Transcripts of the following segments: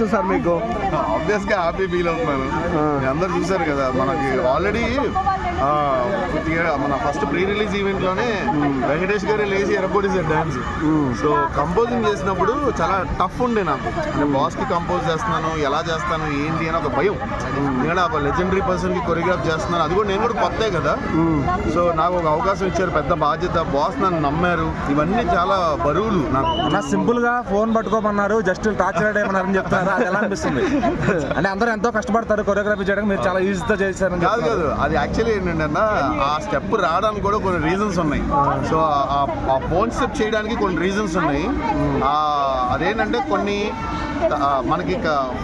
Sir మీకు obvious గా happy feel అవుతున్నాను. అందరు చూసారు కదా, మనకి ఆల్రెడీ మన ఫస్ట్ ప్రీ రిలీజ్ ఈవెంట్ లోనే వెంకటేష్ గారు లేచి ఎరగొట్టేసారు డాన్స్. సో కంపోజింగ్ చేసినప్పుడు చాలా టఫ్ ఉండే నాకు. అంటే బాస్ కి కంపోజ్ చేస్తున్నాను, ఎలా చేస్తాను ఏంటి అని ఒక భయం. ఎందుకంటే ఒక లెజెండరీ పర్సన్ కి కొరియోగ్రాఫ్ చేస్తున్నాను, అది కూడా నేను కూడా కొత్తే కదా. సో నాకు ఒక అవకాశం ఇచ్చారు, పెద్ద బాధ్యత. బాస్ నన్ను నమ్మారు. ఇవన్నీ చాలా బరువులు నాకు. సింపుల్ గా ఫోన్ పట్టుకోమన్నారు, జస్ట్ టార్చర్ ఏమన్నారని చెప్తున్నారు. అది ఎలా అనిపిస్తుంది? అంటే అందరూ ఎంతో కష్టపడతారు కొరియోగ్రఫీ చేయడానికి, మీరు చాలా ఈజీతో చేశారు. కాదు కాదు, అది యాక్చువల్లీ ఏంటంటే అన్న, ఆ స్టెప్ రావడానికి కూడా కొన్ని రీజన్స్ ఉన్నాయి. సో ఆ ఫోన్ స్టెప్ చేయడానికి కొన్ని రీజన్స్ ఉన్నాయి. అదేంటంటే కొన్ని మనకి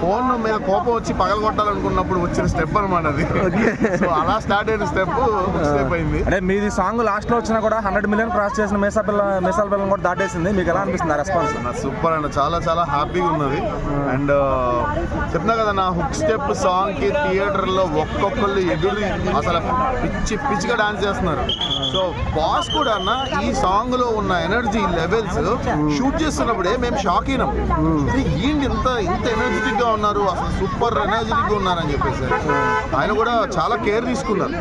ఫోన్ మీద కోపం వచ్చి పగల కొట్టాలనుకున్నప్పుడు వచ్చిన స్టెప్ అనమాట అది. సో అలా స్టార్ట్ అయిన స్టెప్ అయింది. అంటే మీది సాంగ్ లాస్ట్ లో వచ్చినా కూడా 100 మిలియన్ క్రాస్ చేసిన మీసాల పిల్లలు కూడా దాటేసింది. మీకు ఎలా అనిపిస్తుంది ఆ రెస్పాన్స్? సూపర్ అండి, చాలా చాలా హ్యాపీగా ఉన్నది. అండ్ చెప్తున్నా కదా, నా హుక్ స్టెప్ సాంగ్ కి థియేటర్ లో ఒక్కొక్కళ్ళు ఎదురు అసలు పిచ్చిగా డాన్స్ చేస్తున్నారు. సో బాస్ కూడా అన్న, ఈ సాంగ్ లో ఉన్న ఎనర్జీ లెవెల్స్ షూట్ చేస్తున్నప్పుడే మేము షాక్ అయినాం. ఏంటి ఇంత ఎనర్జెటిక్ గా ఉన్నారు, అసలు సూపర్ ఎనర్జెటిక్ గా ఉన్నారని చెప్పేసి ఆయన కూడా చాలా కేర్ తీసుకున్నారు.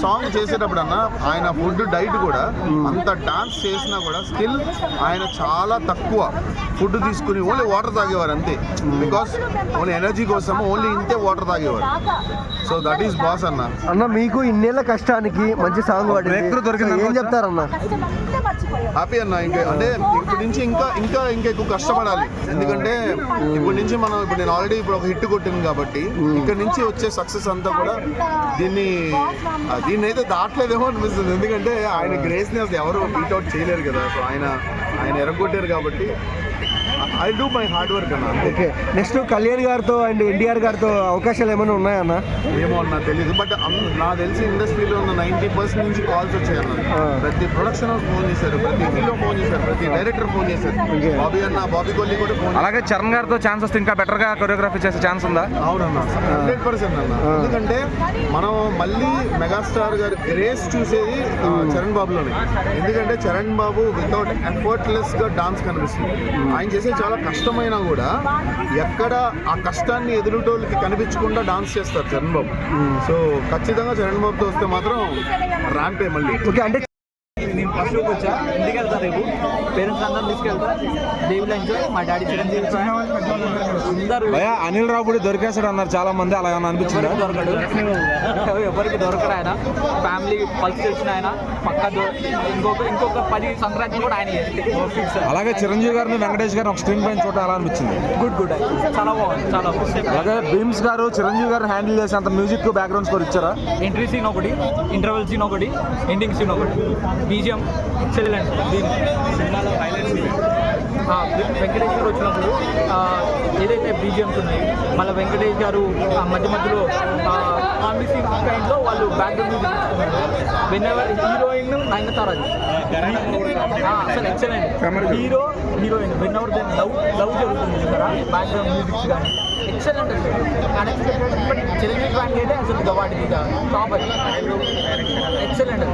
సాంగ్ చేసేటప్పుడు అన్న, ఆయన ఫుడ్ డైట్ కూడా అంత డాన్స్ చేసినా కూడా స్టిల్ ఆయన చాలా తక్కువ ఫుడ్ తీసుకుని ఓన్లీ వాటర్ తాగేవారు అంతే. బికాస్ ఓన్లీ ఎనర్జీ కోసం ఓన్లీ ఇంతే వాటర్ తాగేవారు. సో దట్ ఈస్ బాస్ అన్న. మీకు ఇన్నేళ్ల కష్టానికి మంచి సాంగ్ ఏం చెప్తారన్న? హ్యాపీ అన్న. అంటే ఇప్పటి నుంచి ఇంకా ఎక్కువ కష్టపడాలి. ఎందుకంటే ఇప్పటి నుంచి నేను ఆల్రెడీ ఇప్పుడు ఒక హిట్ కొట్టింది కాబట్టి ఇక్కడ నుంచి వచ్చే సక్సెస్ అంతా కూడా దీన్ని అయితే దాటలేదేమో అనిపిస్తుంది. ఎందుకంటే ఆయన గ్రేస్ ని అసలు ఎవరు బీట్అవుట్ చేయలేరు కదా. సో ఆయన ఎరగొట్టారు కాబట్టి I do my hard work అన్న. ఓకే, నెక్స్ట్ కళ్యాణ్ గారితో అండ్ ఎన్టీఆర్ గారితో అవకాశాలు ఏమైనా ఉన్నాయన్న? ఏమో అన్న తెలియదు, బట్ నాకు తెలిసి ఇండస్ట్రీలో ఉన్న 90% నుంచి కాల్స్ వచ్చాయన్న. ప్రతి ప్రొడక్షన్ హౌస్ ఫోన్ చేశారు, ప్రతి హీరో ఫోన్ చేశారు, ప్రతి డైరెక్టర్ ఫోన్ చేశారు. బాబీ కొల్లి కూడా ఫోన్. అలాగే చరణ్ గారితో ఛాన్స్ వస్తే ఇంకా బెటర్ గా కొరియోగ్రఫీ చేసే ఛాన్స్ ఉందా? అవునన్నా, 100% అన్న. ఎందుకంటే మనం మళ్ళీ మెగాస్టార్ గారి గ్రేస్ చూసేది చరణ్ బాబులోనే. ఎందుకంటే చరణ్ బాబు వితౌట్ ఎఫర్ట్లెస్ గా డాన్స్ కనిపిస్తుంది. ఆయన చేసే చాలా కష్టమైనా కూడా ఎక్కడ ఆ కష్టాన్ని ఎదురుటోళ్ళకి కనిపించకుండా డాన్స్ చేస్తారు చరణ్ బాబు. సో ఖచ్చితంగా చరణ్ బాబుతో వస్తే మాత్రం ర్యాంపే మళ్ళీ. ఓకే, అంటే నేను ఫస్ట్ షోకి వచ్చా, ఇంటికి వెళ్తా రేపు, పేరెంట్స్ అందరం తీసుకెళ్తా. దేవుళ్ళు ఎంజాయ్, మా డాడీ చిరంజీవి అందరూ. అనిల్ రావుడి దొరికేసాడు అన్నారు చాలా మంది, అలా ఏమన్నా అనిపించింది? దొరకడు, ఎవరికి దొరకడు ఆయన. ఫ్యామిలీ పల్స్ తెలిసిన ఆయన పక్క. ఇంకొక 10 సంక్రాంతి కూడా ఆయన. అలాగే చిరంజీవి గారిని వెంకటేష్ గారిని ఒక స్క్రీన్ పైన చూడటం ఎలా అనిపించింది? గుడ్ చాలా బాగుంది, చాలా బాగుంది. అలాగే భీమ్స్ గారు చిరంజీవి గారిని హ్యాండిల్ చేసి అంత మ్యూజిక్ బ్యాక్గ్రౌండ్ స్కోర్ ఇచ్చారా? ఎంట్రీ సీన్ ఒకటి, ఇంటర్వెల్ సీన్ ఒకటి, ఎండింగ్ సీన్ ఒకటి. BGM excellent. దీని సినిమాలో హైలైట్స్ వెంకటేష్ గారు వచ్చినప్పుడు ఏదైతే బీజిఎమ్స్ ఉన్నాయి, మళ్ళీ వెంకటేష్ గారు మధ్యలో కామెడీ సీన్ కైండ్లో వాళ్ళు బ్యాక్గ్రౌండ్ మ్యూజిక్ ఇస్తున్నారు. వెన్నెవర్ హీరోయిన్ నయనతారది అసలు ఎక్సలెంట్. హీరోయిన్ వెన్నెవర్ దెన్ లవ్ జరుగుతుంది కదా, బ్యాక్గ్రౌండ్ మ్యూజిక్స్ కానీ ఎక్సలెంట్. అసలు అన్ఎక్స్పెక్టెడ్. బట్ చిరంజీవి ఫ్యాన్ అయితే అసలు వాటికి టాప్ అది. ఎక్సలెంట్.